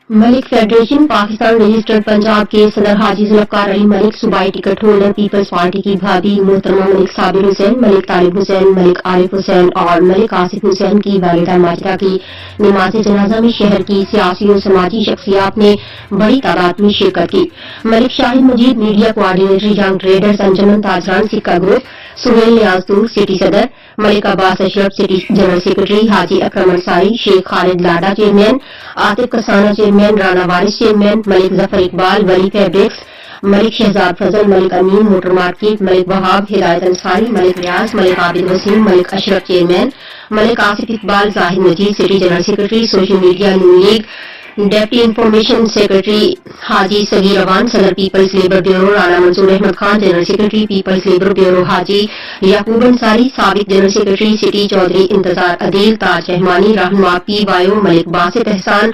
Malik federation Pakistan registered Punjab के सदर हाजी जुल्फकार अली मलिक, सूबाई टिकट होल्डर पीपल्स पार्टी की भाभी मोहतरमा मलिक साबिर हुसैन, मलिक तालिब हुसैन, मलिक आरिफ हुसैन और मलिक आसिफ हुसैन की वालिदा माजिदा की नमाज जनाजा में शहर की सियासी और समाजी शख्सियात ने बड़ी तादाद में शिरकत की। Malik Shahid Majeed media coordinator young traders Anjuman Tajran Sikka group, Suhail नियाजतूर सिटी सदर, Malik Abbas Ashraf city general secretary, Haji Akram Ansari, Sheikh Khalid Lada chairman, Atif Kasana chairman, Rana Waris chairman, Malik Zafar Iqbal, Wali fabrics, Malik Shahzad Fazal, Malik Amin motor market, Malik Wahab Hidayat Ansari, Malik Riaz, Malik Abid Waseem, Malik Ashraf chairman, Malik Asif Iqbal, Zahid Majeed city general secretary, social media Noon League deputy information secretary Haji Sagheer Awan, सदर People's Labour Bureau Rana Mansoor Ahmed Khan, general secretary People's Labour Bureau Haji Yaqoob Ansari, साबिक general secretary city Chaudhary इंतजार अदील, ताज रहमानी, रहनुमा P वायो, मलिक बासित एहसान,